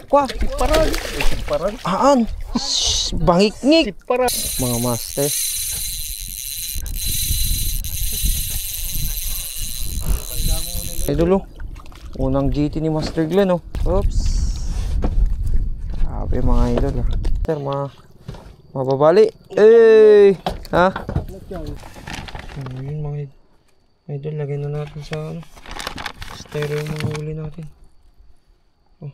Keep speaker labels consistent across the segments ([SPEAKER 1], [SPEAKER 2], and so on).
[SPEAKER 1] Kwa.
[SPEAKER 2] Siparan. Siparan.
[SPEAKER 1] Aan. Bangik-ngik.
[SPEAKER 2] Siparan.
[SPEAKER 1] Mga master. Idol, unang GT ni Master Glenn, oh. Oops. Grabe mga idol, ah. Sir, mababali. Eh, ha? Yun mga idol, lagyan na natin sa ano, stereo yung mga huli natin. Oh.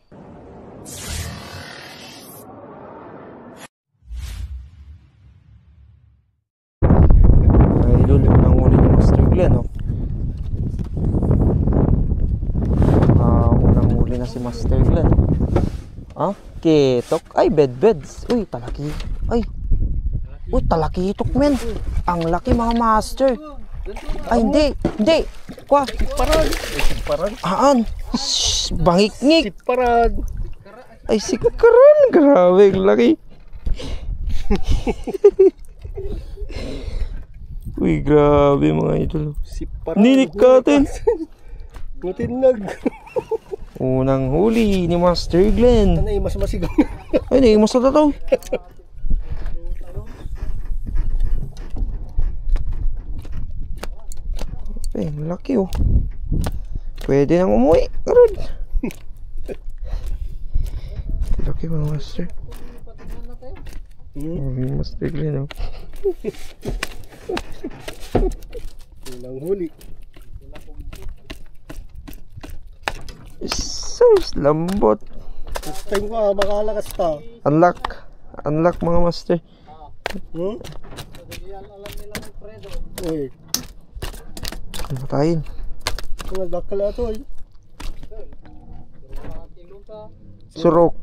[SPEAKER 1] Mga idol, yung unang huli ni Master Glenn, oh. Unang huli na si Master Glenn. Ah, ketok. Ay, beds. Uy, talaki. Ay. Uy, talakitok, men. Ang laki mga master. Ay, hindi. Kwa.
[SPEAKER 2] Siparan. Siparan.
[SPEAKER 1] Aan. Bangik-ngik.
[SPEAKER 2] Siparan.
[SPEAKER 1] Ay, sikaran. Grabe, ang laki. Uy, grabe mga idol.
[SPEAKER 2] Siparan.
[SPEAKER 1] Ninikatin.
[SPEAKER 2] Matinag.
[SPEAKER 1] Unang huli ni Master Glenn.
[SPEAKER 2] Ano yung mas masigaw?
[SPEAKER 1] Ay, hindi mo sa tataw. Ay, laki, oh. Pwede nang umuwi. Karoon. Laki mga master. Master Glenn, oh.
[SPEAKER 2] Unang huli.
[SPEAKER 1] Sus, lambot.
[SPEAKER 2] First time ko makalakas ta.
[SPEAKER 1] Unlock mga master.
[SPEAKER 2] Hmm? Uy,
[SPEAKER 1] Patayin.
[SPEAKER 2] kung nagdakala ito eh.
[SPEAKER 1] Surok.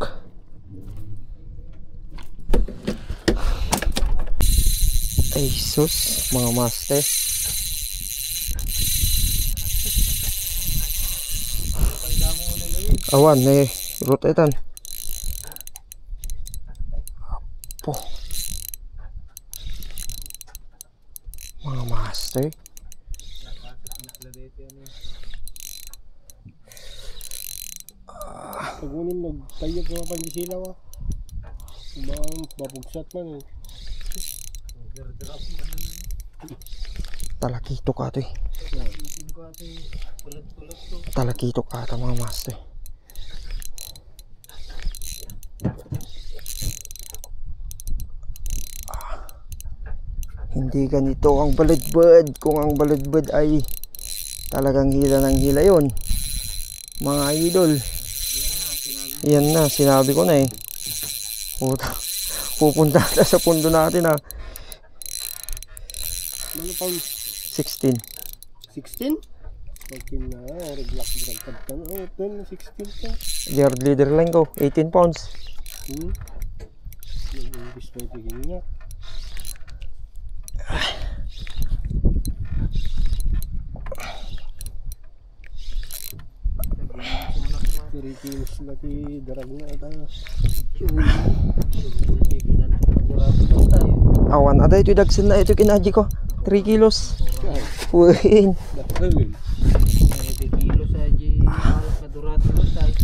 [SPEAKER 1] Ay sus, mga master. Awan, rutetan. Apo. Mga master.
[SPEAKER 2] Pag unin nagtayag ka pa ng silaw ah. Mapugsat man eh.
[SPEAKER 1] Talakito ka ito eh. Talakito ka ito mga master. Hindi ganito ang baladbad. Kung ang baladbad ay talagang hila ng hila yun, mga idol. Yan na, sinabi ko na eh. Pupunta na sa pundo natin ah.
[SPEAKER 2] Ano pa?
[SPEAKER 1] 16.
[SPEAKER 2] 16? Pagkin na, relax dragpad ka na. Oh, 10, 16 ka.
[SPEAKER 1] Yard leader lang ko, 18 pounds.
[SPEAKER 2] English pa tigil nga. Kilos na ti darag na tayo.
[SPEAKER 1] Awan, ada ito dagsin na ito kinaji ko. 3 kilos. Uwin.
[SPEAKER 2] 3 kilos aja malas na durat mo tayo.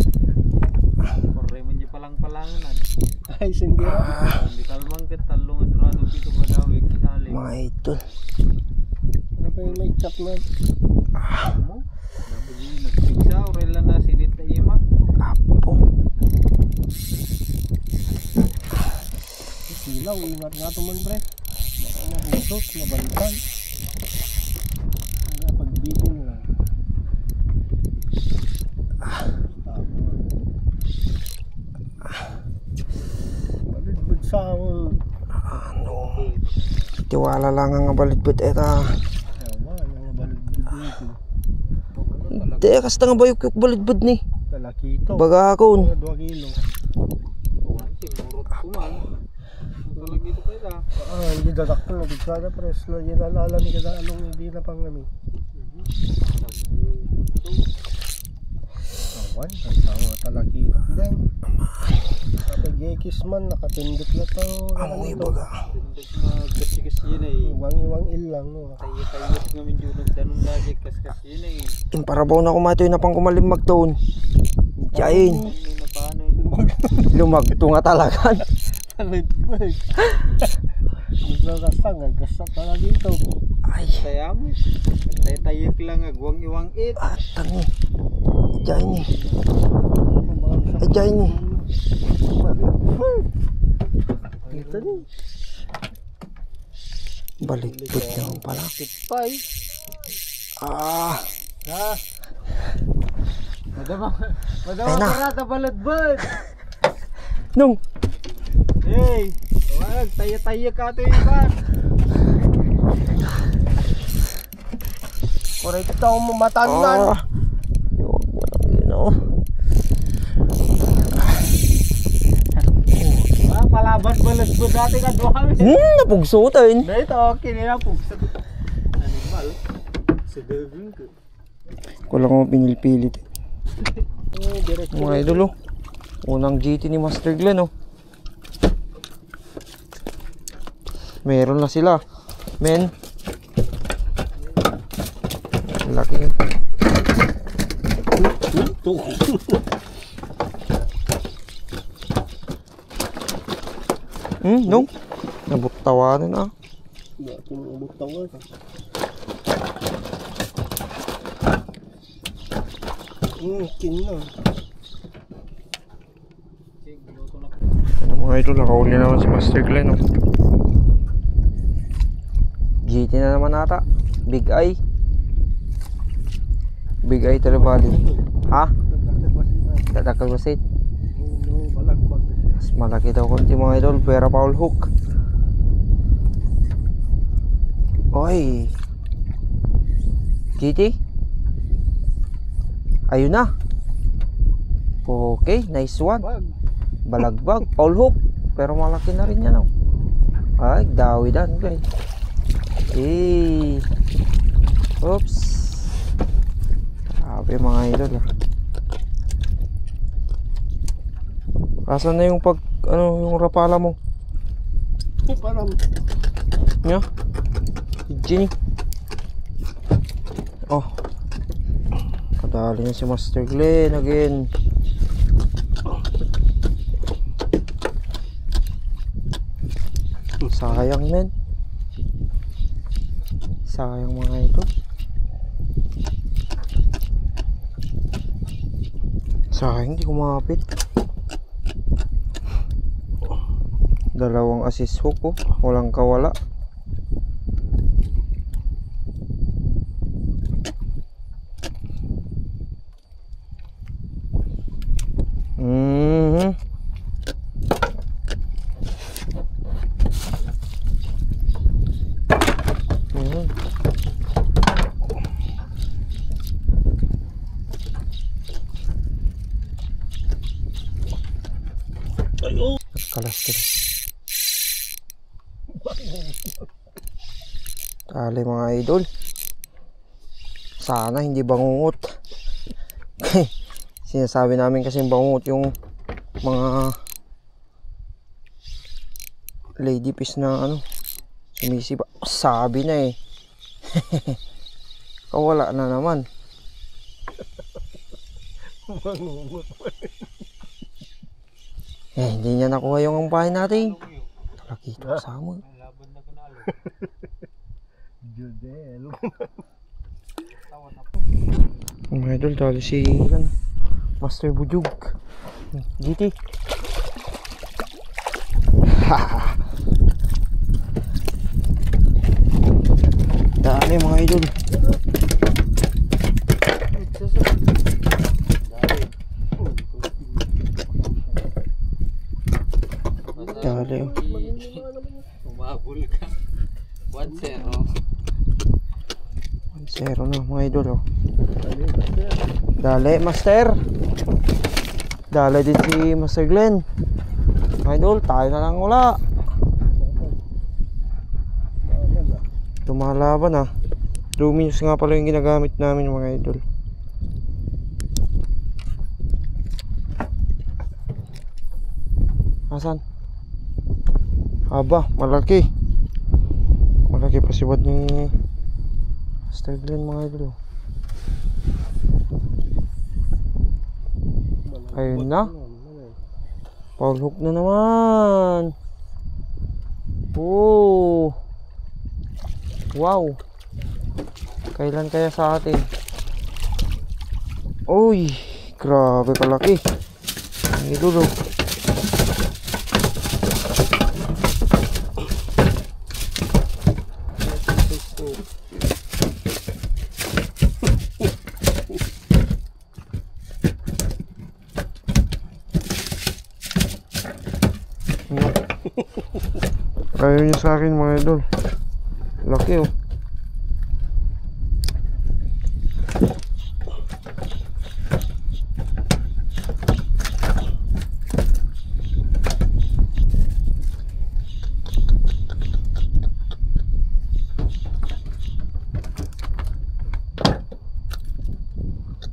[SPEAKER 2] Korre mo niya palang-palangan. Ay, sindira. Hindi kalmang ketalong na durado pito ba daw ikisali.
[SPEAKER 1] Mga idol.
[SPEAKER 2] Ano pa yung may chat na? Nagpigsa, orela na sinit na ima.
[SPEAKER 1] Apo.
[SPEAKER 2] Silaw, ingat nga ito man, pre. Baka mahusot, nabalikan. Kaya pagbitin lang. Balidbad sa ako.
[SPEAKER 1] Ano? Tiwala lang ang balidbad eta.
[SPEAKER 2] Tama, yung balidbad dito.
[SPEAKER 1] Hindi, kasta nga bayok yung balidbad ni.
[SPEAKER 2] Talaki ito.
[SPEAKER 1] Baga ako.
[SPEAKER 2] 2 kilo. Talaki ito kayo na. Hindi dadakto na. Di kada pres na yun alala ni kada anong hindi na pang kami. Awan, tawa talaki ito. Kapag gekis man, nakatindot na ito.
[SPEAKER 1] Ang ibaga.
[SPEAKER 2] Tindot na kasi yun eh. Iwang ilang. Tayo-tayot namin yun. Nagdanong lagi kasi yun eh.
[SPEAKER 1] Imparabaw na kumato yun na pang kumalim magtaon. Diyain. Lumagto nga talaga.
[SPEAKER 3] Talidbag. Gasta talaga ito.
[SPEAKER 1] Ay,
[SPEAKER 2] Saya mo. Nagtaytayik lang agwang iwang it.
[SPEAKER 1] tani. Diyan ni. Ay, diyan ni.
[SPEAKER 3] Ito din.
[SPEAKER 1] Baliktot naman pala.
[SPEAKER 2] Tipay.
[SPEAKER 1] Ah,
[SPEAKER 2] Ha? Madama
[SPEAKER 1] Ay na.
[SPEAKER 2] parata baladbad.
[SPEAKER 1] nung.
[SPEAKER 2] Hey, wag taya-taya ka to iban.
[SPEAKER 3] Correct ako mamatandaan.
[SPEAKER 1] Ah, huwag mo lang yun, oh.
[SPEAKER 2] Palaban baladbad dati ka duha.
[SPEAKER 1] Napugsutin.
[SPEAKER 2] Dito okay na po. Animal. Sa deving ko.
[SPEAKER 1] Kulang mo pinilpilit.
[SPEAKER 2] Direct.
[SPEAKER 1] Mga idol, oh. Unang GT ni Master Glenn, oh. Meron na sila. Men. Laki. No? Nabuktawanan ah.
[SPEAKER 3] Kin na.
[SPEAKER 1] Ano mga idol, nakauli naman si Master Glenn, oh. GT na naman ata. Big Eye. Big Eye Televalley. Ha? Tatakal ba sit? Mas malaki daw konti mga idol. Pera Paul Hook. Oy. GT? Ayun na. Okay, nice one. Balagbag, Paul Hook. Pero malaki na rin yan, oh. Ay, dawidan guys. Oops. Grabe mga idol, ah. Asan na yung yung rapala mo?
[SPEAKER 3] Parang
[SPEAKER 1] Nya? Jenny. Oh. Kadali na si Master Glenn again. Sayang men. Sayang mga ito. Sayang hindi kumapit. Dalawang assist hook, oh. Walang kawala. Kalas din. Tali mga idol. Sana hindi bangungot. Sinasabi namin kasi bangungot yung mga lady fish na sumisipa. Sabi na eh. Kawala na naman. Hindi niya nakuha yung umpahin natin. Talakito kasama.
[SPEAKER 2] Laban na kunalo.
[SPEAKER 3] Judel.
[SPEAKER 1] Mga idol, tali si Master Bujug. GT. Dami mga idol. Dali, oh.
[SPEAKER 2] Umabol ka. 1-0.
[SPEAKER 1] 1-0 na mga idol, oh. Dali, Master. Dali din si Master Glenn. Mga idol, tayo na lang wala. Tumalaban, ah. Luminous nga pala yung ginagamit namin mga idol. Asan? Aba, malaki. Malaki pa si wad ni Master Glenn mga idol. Ayun na. Foul hook na naman. Oh. Wow. Kailan kaya sa atin? Uy, grabe kalaki. Ang idol oh. Ayaw niya sa akin mga idol. Laki oh.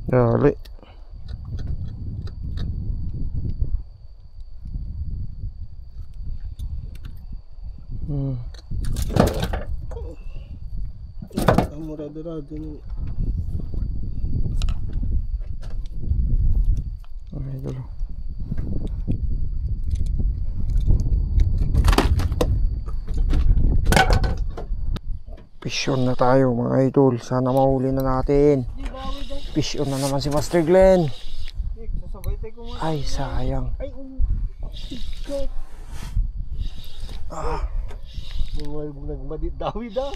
[SPEAKER 1] Dali.
[SPEAKER 3] Murado-rado nun.
[SPEAKER 1] Mga idol. Fish on na tayo mga idol. Sana mahuli na natin. Fish on na naman si Master Glenn. Ay sayang.
[SPEAKER 3] Ay, nagmadid-dawid ah.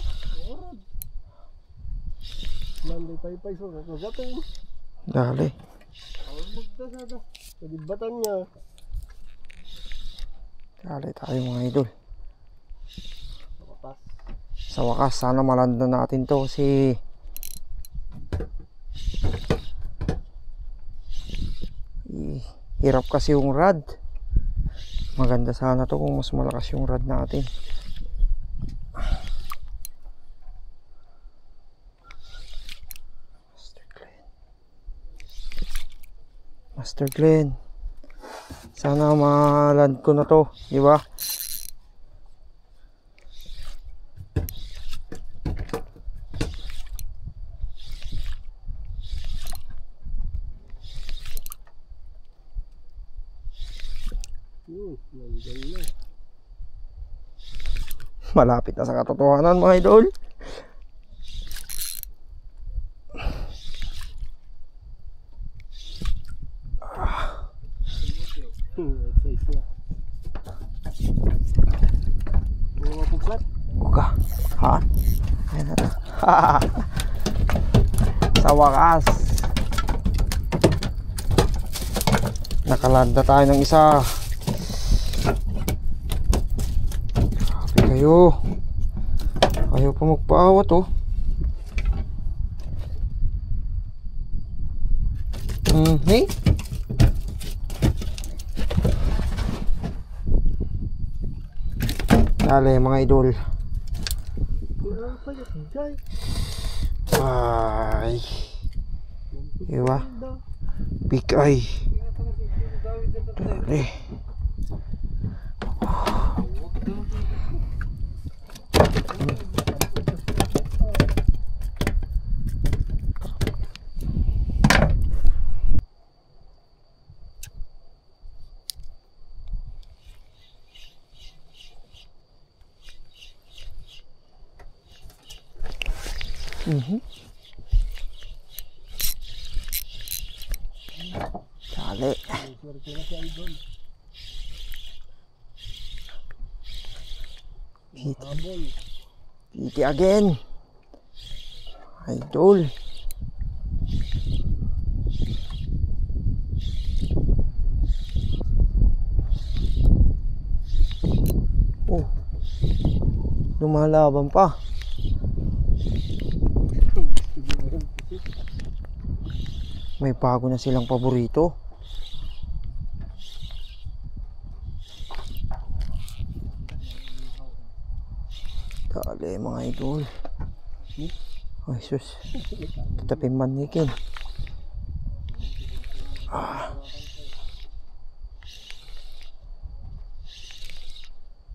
[SPEAKER 3] Nanday pay-pay so nagkagato.
[SPEAKER 1] Dali.
[SPEAKER 3] Kadibatan niya.
[SPEAKER 1] Dali tayo mga idol. Sa wakas sana malanda natin to si hirap kasi yung rod. Maganda sana to kung mas malakas yung rod natin. Master Glenn. Sana ma-land ko na to, di ba? Malapit na sa katotohanan mga idol. Uka. Ha? Ayan na. Sa wakas nakalanda tayo ng isa. Kayo ayaw pa magpaawat oh. Hey. Dali mga idol. Ay iwa big eye. Dali. Dali. Piti again. Idol. Oh. Lumalaban pa. May bago na silang paborito. Dali mga idol. Ay sus. Tapin manikin.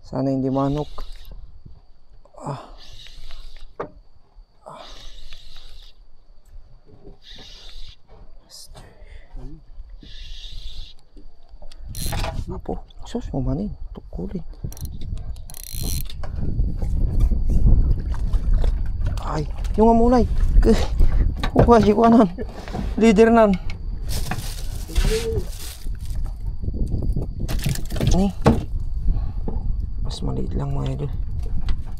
[SPEAKER 1] Sana hindi manok. Apo, sus, umanin. Tukulin. Ay, yung amunay. Huwag ko anan. Leader nan. Ni. Mas maliit lang mga idol.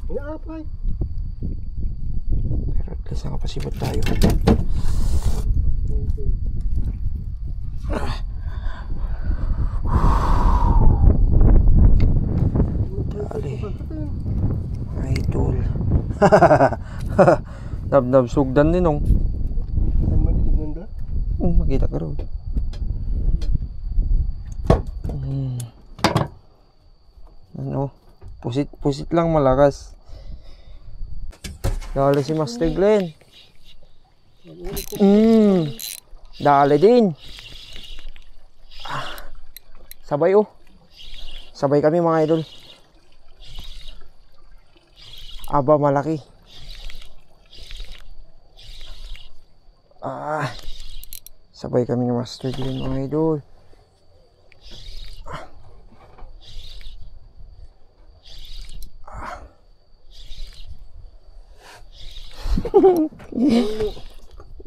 [SPEAKER 3] Inaapay.
[SPEAKER 1] Pero at least nakapasibot tayo. Dali. Idol. Nab-nab sugdan din nung.
[SPEAKER 3] Ang maliit nanda.
[SPEAKER 1] Makita ka rin. Ano? Pusit lang malakas. Dali si Master Glenn. Dali din. Sabay oh. Sabay kami mga idol. Aba malaki. Sabay kami ni Master Glenn mga idol.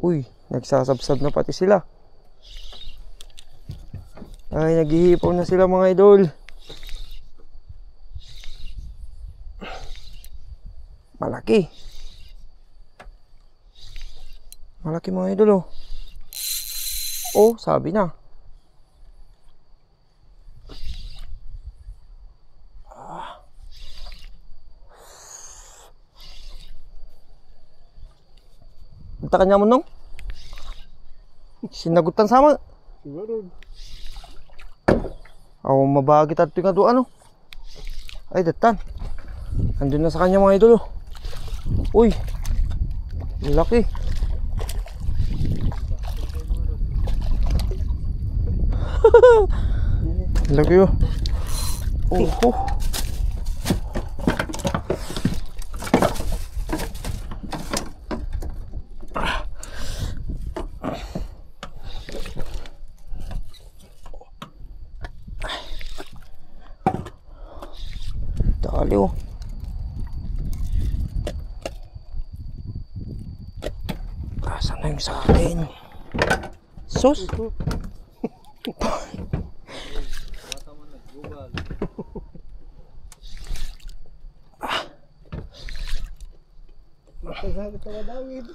[SPEAKER 1] Uy, nagsasabsab na pati sila. Ay, naghihipaw na sila mga idol. Malaki. Malaki mga idol oh. Oh, sabi na. Punta ka niya mo nung? Sinagutan sama.
[SPEAKER 3] Siguro.
[SPEAKER 1] Ako mabagit at nga doon ano. Ay, datan. Andun na sa kanya mga idol oh. Uy. Laki. Laki oh. Oh. Dali oh. Asan na yung sa akin? Sus.
[SPEAKER 3] Sabi ka na David.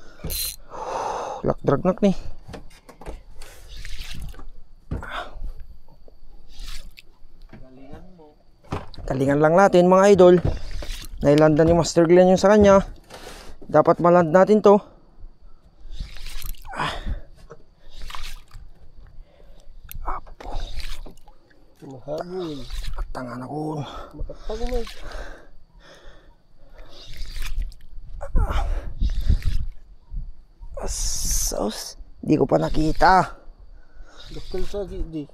[SPEAKER 1] Lakdragnak nih. Kalingan lang natin mga idol. Nailandan yung Master Glenn yung sa kanya. Dapat maland natin to. Apo.
[SPEAKER 3] Mahabol.
[SPEAKER 1] Tangan ako.
[SPEAKER 3] Makatago mo.
[SPEAKER 1] Sos. Di ko pa nakita.
[SPEAKER 3] Dakal sa di.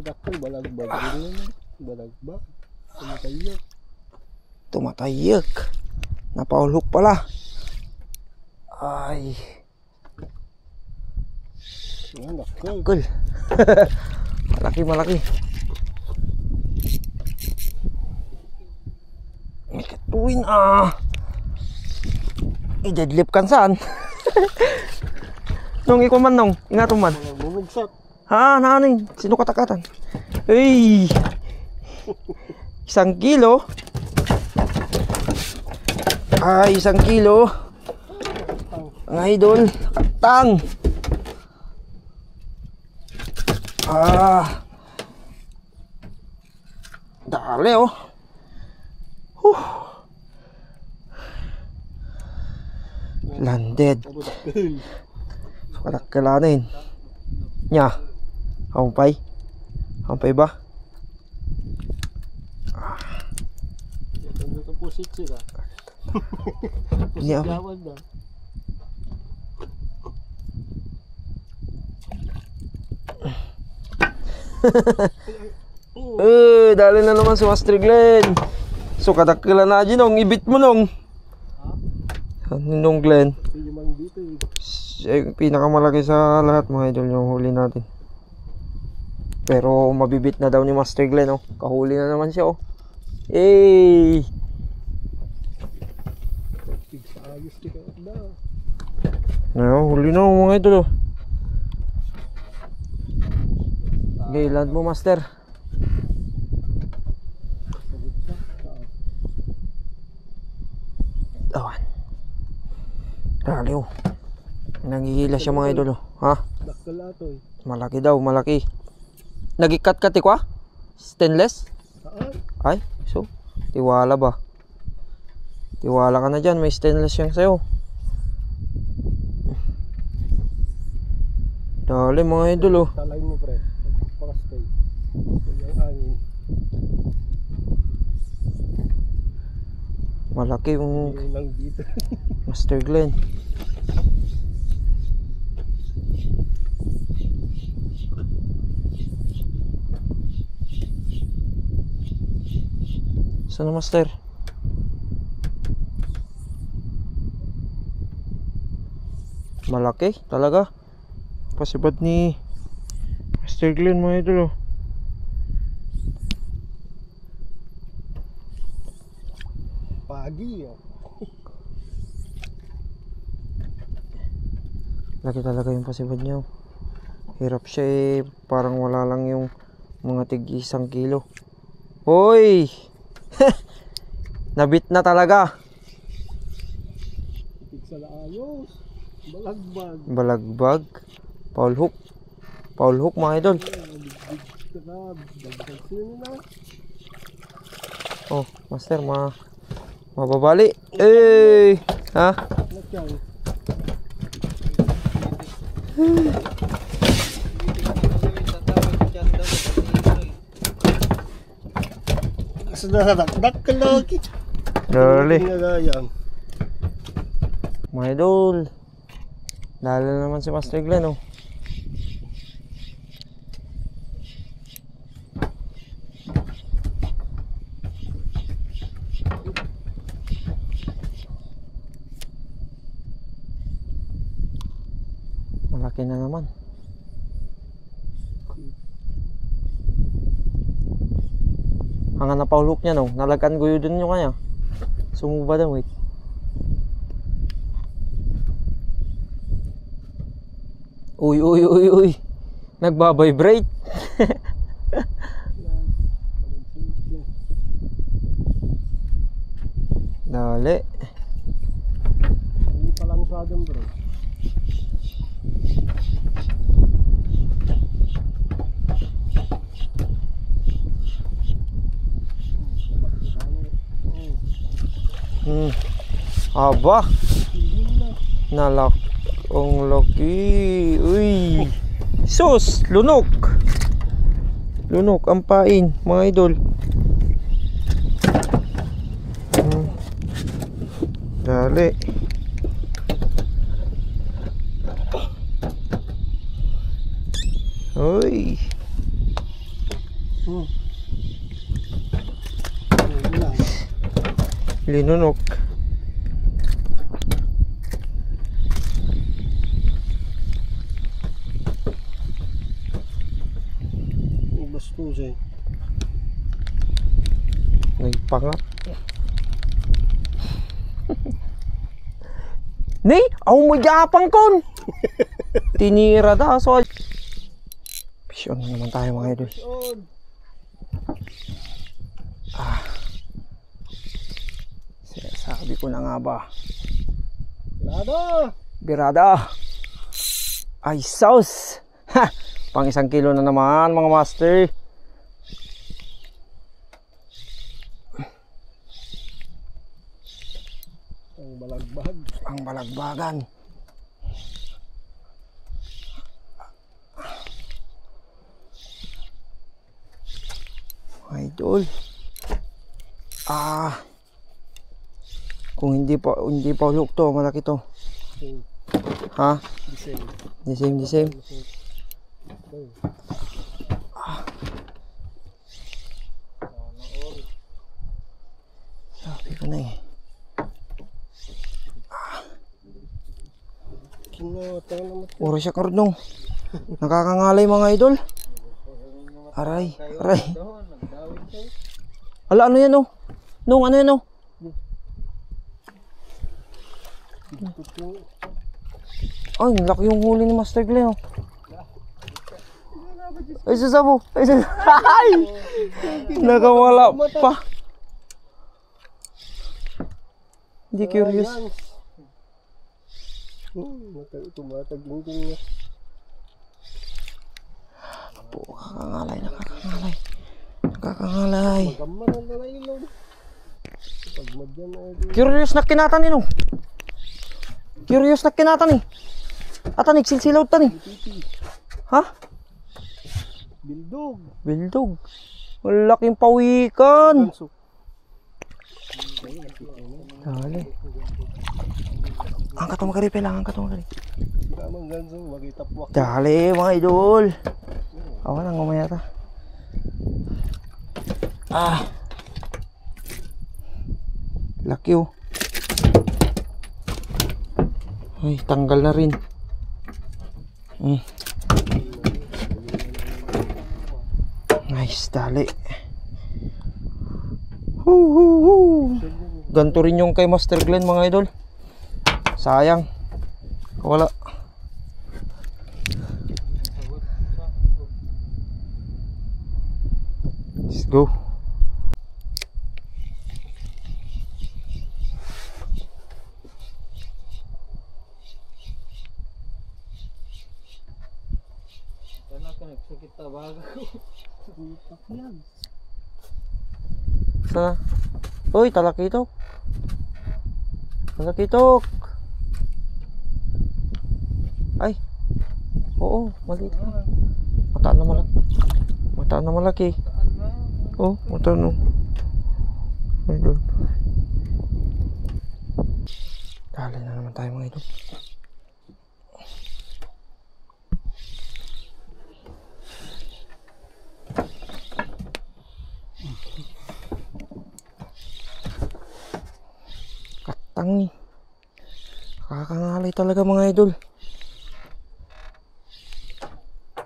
[SPEAKER 3] Dakal balagbag. Balagbag. Tumatayak.
[SPEAKER 1] Tumatayak. Napaulok pala. Ay.
[SPEAKER 3] Yan, dakal.
[SPEAKER 1] Cool. Malaki. May katuwin i-deadlift kan saan? Nung ikaw man nung, ingatong man.
[SPEAKER 3] Bumugsak.
[SPEAKER 1] Ha, nanin, sino katakatan? Ay! 1 kilo. Ay, 1 kilo. Ang idol, katang. Dali oh. Landed. So kadakalanin. Nya. Hampay ba?
[SPEAKER 3] Ito po sila.
[SPEAKER 1] Nya.
[SPEAKER 3] Lawan na.
[SPEAKER 1] Dali na naman si Master Glenn. So kadakila na dyan nung ibit mo nung. Nung Glenn.
[SPEAKER 3] Yung dito
[SPEAKER 1] Siya yung pinakamalaki sa lahat mga idol yung huli natin. Pero mabibit na daw ni Master Glenn, oh. Kahuli na naman siya, oh. Hey!
[SPEAKER 3] Ayos ka na.
[SPEAKER 1] No, huli na, mga idol, oh. Okay, land mo, Master. Awan. Dali, oh. Nangihila siya, mga idol, oh. Ha?
[SPEAKER 3] Dakal ato eh.
[SPEAKER 1] Malaki daw, malaki. Nagikat-kat ko, ah? Stainless?
[SPEAKER 3] Saan?
[SPEAKER 1] Ay, so, tiwala ba? Tiwala ka na dyan, may stainless yung sayo. Dali, mga idol, oh.
[SPEAKER 3] Talay mo pre. Pakastay. Yung angin.
[SPEAKER 1] Malaki yung
[SPEAKER 3] Yung lang dito.
[SPEAKER 1] Master Glenn. Saan na, Master? Malaki talaga. Pasibad ni Master Glenn, mga idol, oh.
[SPEAKER 3] Pagi oh.
[SPEAKER 1] Laki talaga yung pasibad niya, oh. Hirap siya, eh. Parang wala lang yung mga tig 1 kilo. Hoy! Nabit na talaga.
[SPEAKER 3] Tigsa na ayos. Balagbag.
[SPEAKER 1] Balagbag. Paul hook. Paul hook, mga idol.
[SPEAKER 3] Dagdag sino na.
[SPEAKER 1] Oh, Master, mababali. Eh, ha?
[SPEAKER 3] Nakyan. Asa na dakal lagi.
[SPEAKER 1] Dali.
[SPEAKER 3] Nagayang.
[SPEAKER 1] Mga idol. Dali na naman si Master Glenn, oh. Malaki na naman. Hangan na paulok niya, no? Nalagan ko yun yung kanya. Sumuba daw, wait. Uy, uy, uy, uy. Nagbabibrate. Dali.
[SPEAKER 3] Hindi pa lang sa atin bro.
[SPEAKER 1] Aba. Nalak. Ang laki. Uy. Sus. Lunok. Lunok. Ang pain. Mga idol. Dali. Uy. Linunok.
[SPEAKER 3] Bastos eh.
[SPEAKER 1] Nagpangat. Ni, ako mo japang kon. Tinira da so. Pisyon naman tayo, mga idol. Sabi ko na nga ba.
[SPEAKER 3] Birada!
[SPEAKER 1] Birada. Ay, sauce. Ha! Pang 1 kilo na naman, mga master.
[SPEAKER 3] Ang balagbag.
[SPEAKER 1] Ang balagbagan. Idol. Kung hindi pa hulog to, malaki to. Ha? The same. Sabi ko na, eh.
[SPEAKER 3] Kinotang naman.
[SPEAKER 1] Puro siya karunong. Nakakangalay, mga idol. Aray,
[SPEAKER 2] Kayo,
[SPEAKER 1] aray.
[SPEAKER 2] nagdawin kayo.
[SPEAKER 1] Ala, ano yan oh? Nung ano yan oh? Ay, laki yung huli ni Master Glenn oh. Ay, sasabo. Ay, sasabo. Ay! Nakawala pa. Hindi curious.
[SPEAKER 3] Tumataglingging na.
[SPEAKER 1] Po, nakakangalay, nakakangalay. Nakakangalay.
[SPEAKER 3] Magamman ang nalailog. Pag madyan na
[SPEAKER 1] Curious na kinatan oh. Curious na kinatan eh. Ata nagsilsilaw tan eh. Ha?
[SPEAKER 3] bildog.
[SPEAKER 1] Bildog. Malaking pawikan.
[SPEAKER 3] Ganso.
[SPEAKER 1] Dali. Angkat mo kari lang, angkat mo kari.
[SPEAKER 3] Tamang ganso, magitapwak.
[SPEAKER 1] Dali mga idol. Awan ang umaya ta. Ah. Laki oh. Ay, tanggal na rin. Nice, dali. Ganto rin yung kay Master Glenn mga idol. Sayang. Wala. Let's go.
[SPEAKER 2] Sana ka nagsakit tabaga ko.
[SPEAKER 1] Sana? Uy, talakitok. Talakitok. Ay. Oo, maliit na. Mataan na malaki. Mataan na malaki. Oh, mataan na. Ay, doon. Dali na naman tayo mga idol. Katangi. Nakakangalay talaga mga idol.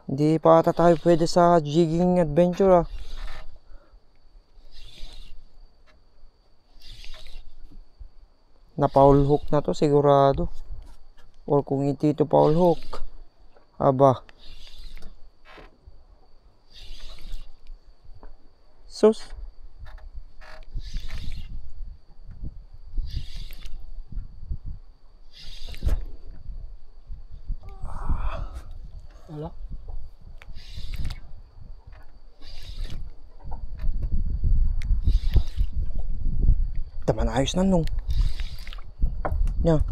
[SPEAKER 1] Hindi pa ata tayo pwede sa jigging adventure ah. Na foul hook na to sigurado. Or kung hindi to foul hook, aba. Sus.
[SPEAKER 3] Wala.
[SPEAKER 1] Taman ayos na nung. Nya.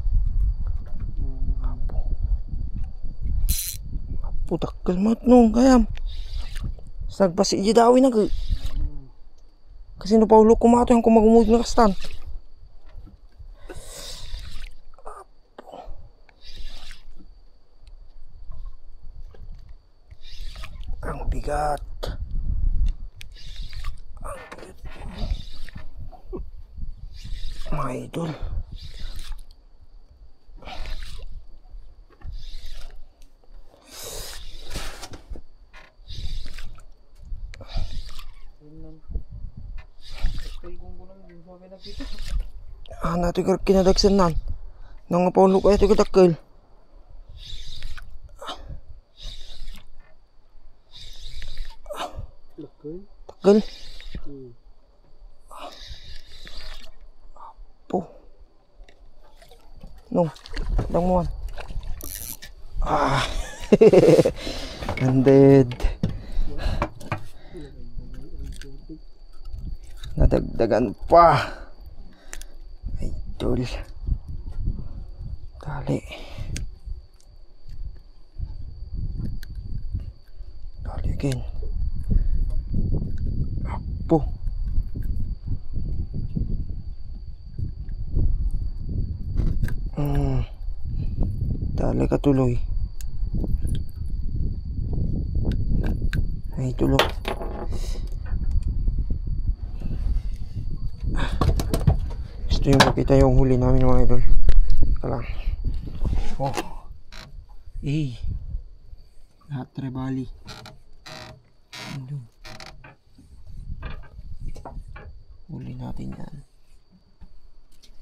[SPEAKER 1] Apo takal mat nung kayam. Nagpasi di dawi na kasi no paulo kumato yung kumagumud na kastan. Ang bigat. Ang bigat. Mga idol. Ah, nato yung kinadagsan nan. Nang paulo ko ito kadakil.
[SPEAKER 3] Lakay.
[SPEAKER 1] Takil. Po. No. Dang mo. Ah. Landed. Nadagdagan pa. Idol. Dali. Dali again. Apo. Dali ka tuloy. Ay tuloy. Gusto yung makita yung huli namin mga idol. Ito lang. Oh. Eh. Lahat trebali. Ayun. Huli natin yan.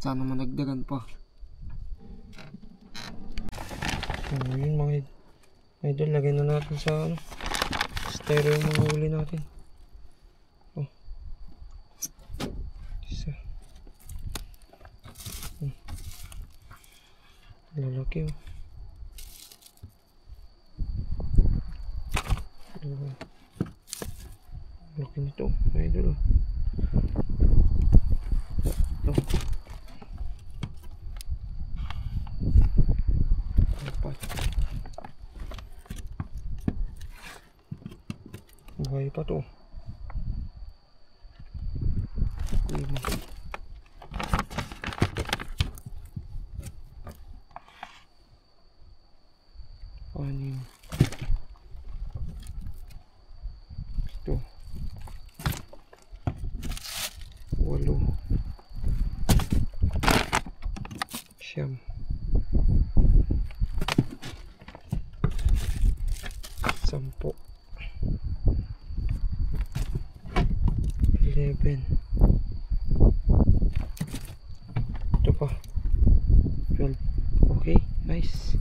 [SPEAKER 1] Sana managdagan pa. So, yun mga idol, lagay na natin sa ano, stereo yung mga huli natin. Oh. Isa. Lalaki oh. Laki nito, mga idol oh. Ito. Apat. Buhay pa to. 5. 6. Ito. 8. 9. 10. 11. Ito pa. 12. Okay, nice.